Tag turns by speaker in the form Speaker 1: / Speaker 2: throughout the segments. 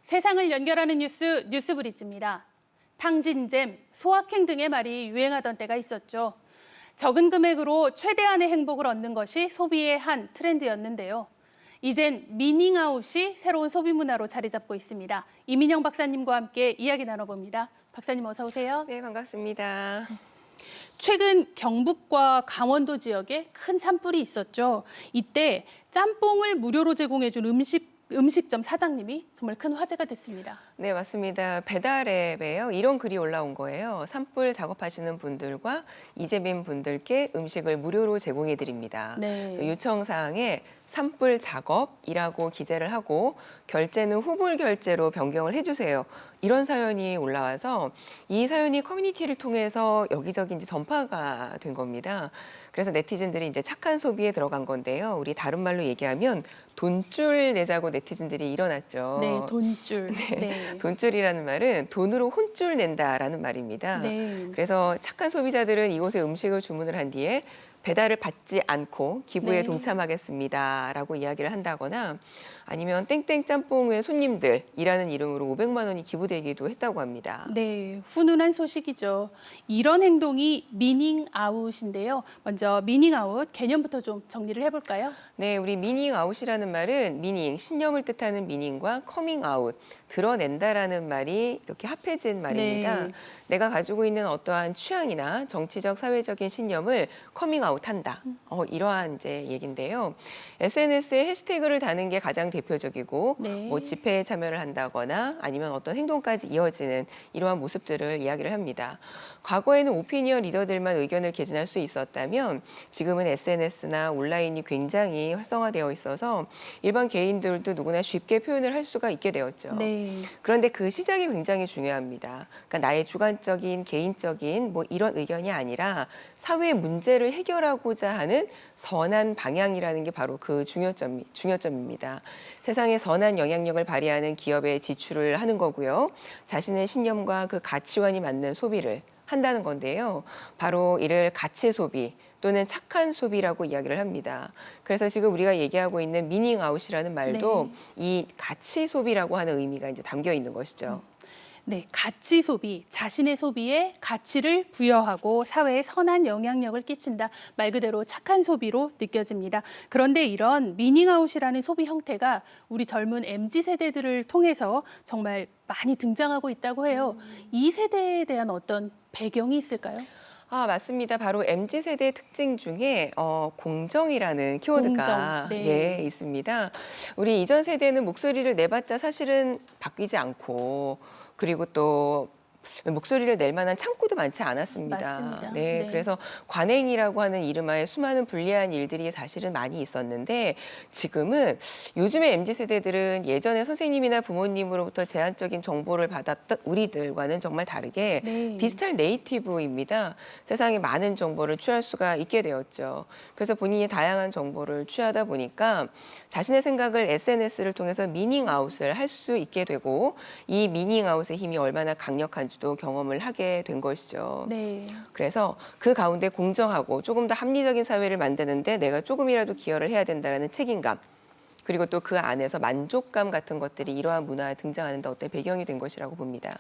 Speaker 1: 세상을 연결하는 뉴스, 뉴스브리지입니다. 탕진잼, 소확행 등의 말이 유행하던 때가 있었죠. 적은 금액으로 최대한의 행복을 얻는 것이 소비의 한 트렌드였는데요. 이젠 미닝아웃이 새로운 소비 문화로 자리 잡고 있습니다. 이민영 박사님과 함께 이야기 나눠봅니다. 박사님 어서 오세요.
Speaker 2: 네, 반갑습니다.
Speaker 1: 최근 경북과 강원도 지역에 큰 산불이 있었죠. 이때 짬뽕을 무료로 제공해준 음식점 사장님이 정말 큰 화제가 됐습니다.
Speaker 2: 네, 맞습니다. 배달앱에요. 이런 글이 올라온 거예요. 산불 작업하시는 분들과 이재민 분들께 음식을 무료로 제공해 드립니다.
Speaker 1: 네.
Speaker 2: 요청사항에 산불 작업이라고 기재를 하고 결제는 후불 결제로 변경을 해주세요. 이런 사연이 올라와서 이 사연이 커뮤니티를 통해서 여기저기 이제 전파가 된 겁니다. 그래서 네티즌들이 이제 착한 소비에 들어간 건데요. 우리 다른 말로 얘기하면 돈줄 내자고 네티즌들이 일어났죠.
Speaker 1: 네, 돈줄.
Speaker 2: 네. 돈줄이라는 말은 돈으로 혼줄 낸다라는 말입니다.
Speaker 1: 네.
Speaker 2: 그래서 착한 소비자들은 이곳에 음식을 주문을 한 뒤에 배달을 받지 않고 기부에
Speaker 1: 네.
Speaker 2: 동참하겠습니다라고 이야기를 한다거나 아니면 땡땡 짬뽕의 손님들이라는 이름으로 500만 원이 기부되기도 했다고 합니다.
Speaker 1: 네, 훈훈한 소식이죠. 이런 행동이 미닝아웃인데요. 먼저 미닝아웃 개념부터 좀 정리를 해볼까요?
Speaker 2: 네, 우리 미닝아웃이라는 말은 미닝, 신념을 뜻하는 미닝과 커밍아웃, 드러낸다라는 말이 이렇게 합해진 말입니다.
Speaker 1: 네.
Speaker 2: 내가 가지고 있는 어떠한 취향이나 정치적, 사회적인 신념을 커밍아웃한다. 이러한 이제 얘긴데요. SNS에 해시태그를 다는 게 가장 대표적이고
Speaker 1: 네.
Speaker 2: 뭐 집회에 참여를 한다거나 아니면 어떤 행동까지 이어지는 이러한 모습들을 이야기를 합니다. 과거에는 오피니언 리더들만 의견을 개진할 수 있었다면 지금은 SNS나 온라인이 굉장히 활성화되어 있어서 일반 개인들도 누구나 쉽게 표현을 할 수가 있게 되었죠.
Speaker 1: 네.
Speaker 2: 그런데 그 시작이 굉장히 중요합니다. 그러니까 나의 주관적인 개인적인 뭐 이런 의견이 아니라 사회 문제를 해결하고자 하는 선한 방향이라는 게 바로 그 중요점입니다. 세상에 선한 영향력을 발휘하는 기업에 지출을 하는 거고요. 자신의 신념과 그 가치관이 맞는 소비를 한다는 건데요. 바로 이를 가치 소비 또는 착한 소비라고 이야기를 합니다. 그래서 지금 우리가 얘기하고 있는 미닝아웃이라는 말도 이 가치 소비라고 하는 의미가 이제 담겨 있는 것이죠.
Speaker 1: 네, 가치 소비, 자신의 소비에 가치를 부여하고 사회에 선한 영향력을 끼친다. 말 그대로 착한 소비로 느껴집니다. 그런데 이런 미닝아웃이라는 소비 형태가 우리 젊은 MZ세대들을 통해서 정말 많이 등장하고 있다고 해요. 이 세대에 대한 어떤 배경이 있을까요?
Speaker 2: 아, 맞습니다. 바로 MZ세대의 특징 중에 공정이라는 키워드가
Speaker 1: 공정, 네.
Speaker 2: 있습니다. 우리 이전 세대는 목소리를 내봤자 사실은 바뀌지 않고 그리고 또 목소리를 낼 만한 창구도 많지 않았습니다.
Speaker 1: 맞습니다.
Speaker 2: 네,
Speaker 1: 네.
Speaker 2: 그래서 관행이라고 하는 이름하에 수많은 불리한 일들이 사실은 많이 있었는데 지금은 요즘의 MZ세대들은 예전에 선생님이나 부모님으로부터 제한적인 정보를 받았던 우리들과는 정말 다르게
Speaker 1: 네.
Speaker 2: 디지털 네이티브입니다. 세상에 많은 정보를 취할 수가 있게 되었죠. 그래서 본인이 다양한 정보를 취하다 보니까 자신의 생각을 SNS를 통해서 미닝아웃을 할 수 있게 되고 이 미닝아웃의 힘이 얼마나 강력한지도 경험을 하게 된 것이죠.
Speaker 1: 네.
Speaker 2: 그래서 그 가운데 공정하고 조금 더 합리적인 사회를 만드는데 내가 조금이라도 기여를 해야 된다는 책임감 그리고 또 그 안에서 만족감 같은 것들이 이러한 문화에 등장하는 데 어떤 배경이 된 것이라고 봅니다.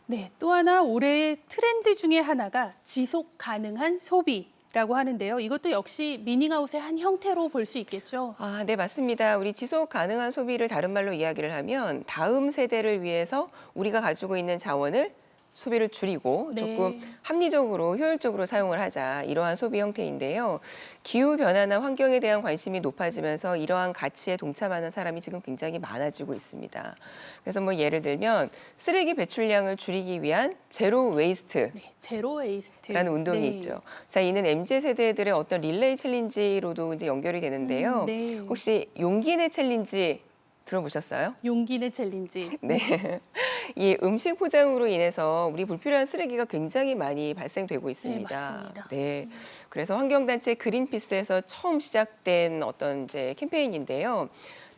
Speaker 1: 네, 또 하나 올해의 트렌드 중에 하나가 지속 가능한 소비라고 하는데요. 이것도 역시 미닝아웃의 한 형태로 볼 수 있겠죠.
Speaker 2: 아, 네, 맞습니다. 우리 지속 가능한 소비를 다른 말로 이야기를 하면 다음 세대를 위해서 우리가 가지고 있는 자원을 소비를 줄이고
Speaker 1: 네.
Speaker 2: 조금 합리적으로 효율적으로 사용을 하자 이러한 소비 형태인데요. 기후변화나 환경에 대한 관심이 높아지면서 이러한 가치에 동참하는 사람이 지금 굉장히 많아지고 있습니다. 그래서 뭐 예를 들면 쓰레기 배출량을 줄이기 위한 제로 웨이스트
Speaker 1: 네, 제로 웨이스트.
Speaker 2: 라는 운동이
Speaker 1: 네.
Speaker 2: 있죠. 자, 이는 MZ세대들의 어떤 릴레이 챌린지로도 이제 연결이 되는데요.
Speaker 1: 네.
Speaker 2: 혹시 용기 내 챌린지 들어보셨어요?
Speaker 1: 용기 내 챌린지.
Speaker 2: 네. 이 음식 포장으로 인해서 우리 불필요한 쓰레기가 굉장히 많이 발생되고 있습니다.
Speaker 1: 맞습니다.
Speaker 2: 네. 그래서 환경단체 그린피스에서 처음 시작된 어떤 이제 캠페인인데요.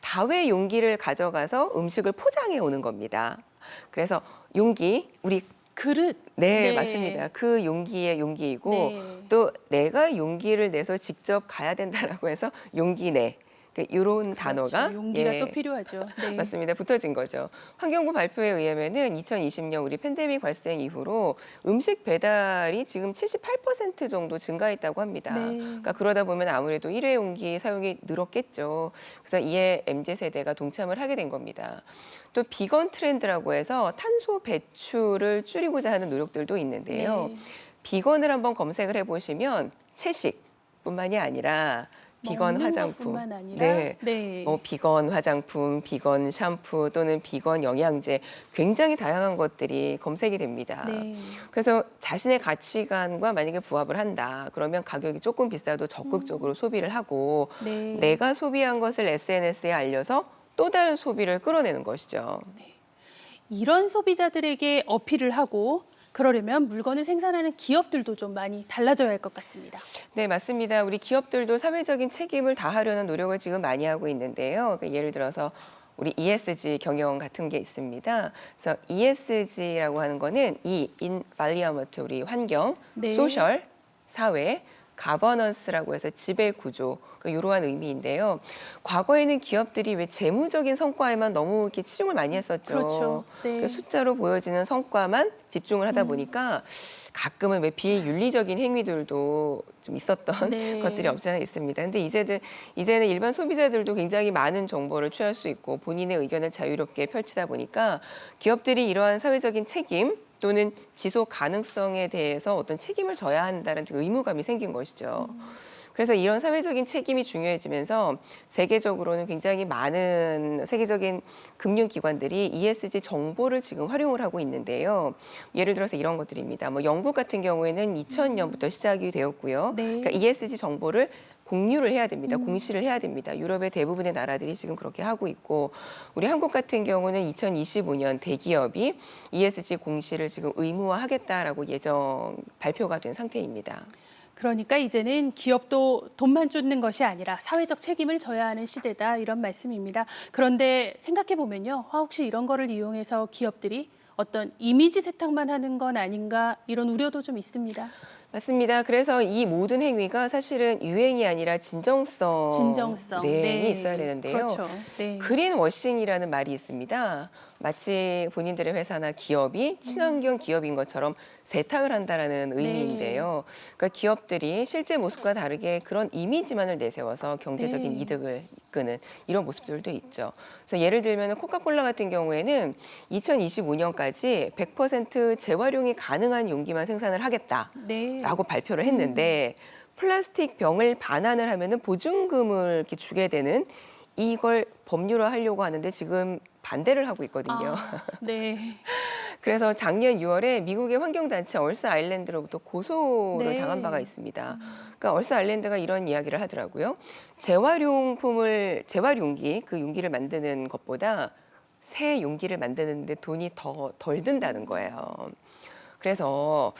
Speaker 2: 다회 용기를 가져가서 음식을 포장해 오는 겁니다. 그래서 용기, 우리
Speaker 1: 그릇.
Speaker 2: 네,
Speaker 1: 네.
Speaker 2: 맞습니다. 그 용기의 용기이고
Speaker 1: 네.
Speaker 2: 또 내가 용기를 내서 직접 가야 된다라고 해서 용기 내. 이런 단어가
Speaker 1: 용기가
Speaker 2: 예,
Speaker 1: 또 필요하죠. 네.
Speaker 2: 맞습니다. 붙어진 거죠. 환경부 발표에 의하면은 2020년 우리 팬데믹 발생 이후로 음식 배달이 지금 78% 정도 증가했다고 합니다.
Speaker 1: 네.
Speaker 2: 그러니까 그러다 보면 아무래도 일회용기 사용이 늘었겠죠. 그래서 이에 MZ세대가 동참을 하게 된 겁니다. 또 비건 트렌드라고 해서 탄소 배출을 줄이고자 하는 노력들도 있는데요.
Speaker 1: 네.
Speaker 2: 비건을 한번 검색을 해보시면 채식뿐만이 아니라 비건
Speaker 1: 먹는
Speaker 2: 화장품,
Speaker 1: 것뿐만 아니라
Speaker 2: 네,
Speaker 1: 네.
Speaker 2: 뭐 비건 화장품, 비건 샴푸 또는 비건 영양제 굉장히 다양한 것들이 검색이 됩니다.
Speaker 1: 네.
Speaker 2: 그래서 자신의 가치관과 만약에 부합을 한다. 그러면 가격이 조금 비싸도 적극적으로 소비를 하고
Speaker 1: 네.
Speaker 2: 내가 소비한 것을 SNS에 알려서 또 다른 소비를 끌어내는 것이죠.
Speaker 1: 이런 소비자들에게 어필을 하고 그러려면 물건을 생산하는 기업들도 좀 많이 달라져야 할 것 같습니다.
Speaker 2: 네, 맞습니다. 우리 기업들도 사회적인 책임을 다하려는 노력을 지금 많이 하고 있는데요. 그러니까 예를 들어서 우리 ESG 경영 같은 게 있습니다. 그래서 ESG라고 하는 거는 인발리아먼트 우리 환경,
Speaker 1: 네.
Speaker 2: 소셜, 사회, 가버넌스라고 해서 지배 구조 이러한 의미인데요. 과거에는 기업들이 왜 재무적인 성과에만 너무 이렇게 치중을 많이 했었죠.
Speaker 1: 그렇죠. 네.
Speaker 2: 그 숫자로 보여지는 성과만 집중을 하다 보니까 가끔은 왜 비윤리적인 행위들도 좀 있었던
Speaker 1: 네.
Speaker 2: 것들이 없지 않아 있습니다. 근데 이제는 일반 소비자들도 굉장히 많은 정보를 취할 수 있고 본인의 의견을 자유롭게 펼치다 보니까 기업들이 이러한 사회적인 책임 또는 지속 가능성에 대해서 어떤 책임을 져야 한다는 의무감이 생긴 것이죠. 그래서 이런 사회적인 책임이 중요해지면서 세계적으로는 굉장히 많은 세계적인 금융기관들이 ESG 정보를 지금 활용을 하고 있는데요. 예를 들어서 이런 것들입니다. 뭐 영국 같은 경우에는 2000년부터 시작이 되었고요.
Speaker 1: 네.
Speaker 2: 그러니까 ESG 정보를 공유를 해야 됩니다. 공시를 해야 됩니다. 유럽의 대부분의 나라들이 지금 그렇게 하고 있고 우리 한국 같은 경우는 2025년 대기업이 ESG 공시를 지금 의무화하겠다라고 발표가 된 상태입니다.
Speaker 1: 그러니까 이제는 기업도 돈만 쫓는 것이 아니라 사회적 책임을 져야 하는 시대다 이런 말씀입니다. 그런데 생각해 보면요. 혹시 이런 거를 이용해서 기업들이 어떤 이미지 세탁만 하는 건 아닌가 이런 우려도 좀 있습니다.
Speaker 2: 맞습니다. 그래서 이 모든 행위가 사실은 유행이 아니라 진정성이
Speaker 1: 네.
Speaker 2: 있어야 되는데요.
Speaker 1: 그렇죠. 네.
Speaker 2: 그린워싱이라는 말이 있습니다. 마치 본인들의 회사나 기업이 친환경 기업인 것처럼 세탁을 한다라는 의미인데요. 그러니까 기업들이 실제 모습과 다르게 그런 이미지만을 내세워서 경제적인
Speaker 1: 네.
Speaker 2: 이득을 이끄는 이런 모습들도 있죠. 그래서 예를 들면 코카콜라 같은 경우에는 2025년까지 100% 재활용이 가능한 용기만 생산을 하겠다라고
Speaker 1: 네.
Speaker 2: 발표를 했는데 플라스틱 병을 반환을 하면은 보증금을 이렇게 주게 되는 이걸 법률화하려고 하는데 지금 반대를 하고 있거든요.
Speaker 1: 네.
Speaker 2: 그래서 작년 6월에 미국의 환경단체 얼스 아일랜드로부터 고소를
Speaker 1: 네.
Speaker 2: 당한 바가 있습니다. 그러니까 얼스 아일랜드가 이런 이야기를 하더라고요. 재활용기, 그 용기를 만드는 것보다 새 용기를 만드는데 돈이 덜 든다는 거예요. 그래서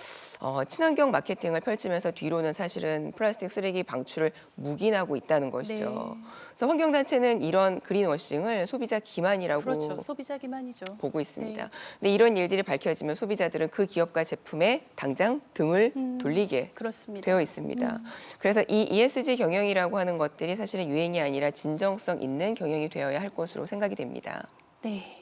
Speaker 2: 친환경 마케팅을 펼치면서 뒤로는 사실은 플라스틱 쓰레기 방출을 묵인하고 있다는 것이죠.
Speaker 1: 네.
Speaker 2: 그래서 환경단체는 이런 그린워싱을 소비자 기만이라고
Speaker 1: 그렇죠. 소비자 기만이죠.
Speaker 2: 보고 있습니다.
Speaker 1: 네.
Speaker 2: 근데 이런 일들이 밝혀지면 소비자들은 그 기업과 제품에 당장 등을 돌리게
Speaker 1: 그렇습니다.
Speaker 2: 되어 있습니다. 그래서 이 ESG 경영이라고 하는 것들이 사실은 유행이 아니라 진정성 있는 경영이 되어야 할 것으로 생각이 됩니다.
Speaker 1: 네.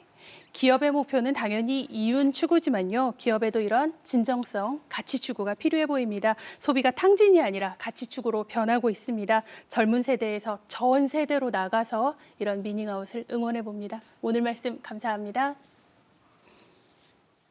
Speaker 1: 기업의 목표는 당연히 이윤 추구지만요. 기업에도 이런 진정성, 가치 추구가 필요해 보입니다. 소비가 탕진이 아니라 가치 추구로 변하고 있습니다. 젊은 세대에서 전 세대로 나가서 이런 미닝아웃을 응원해 봅니다. 오늘 말씀 감사합니다.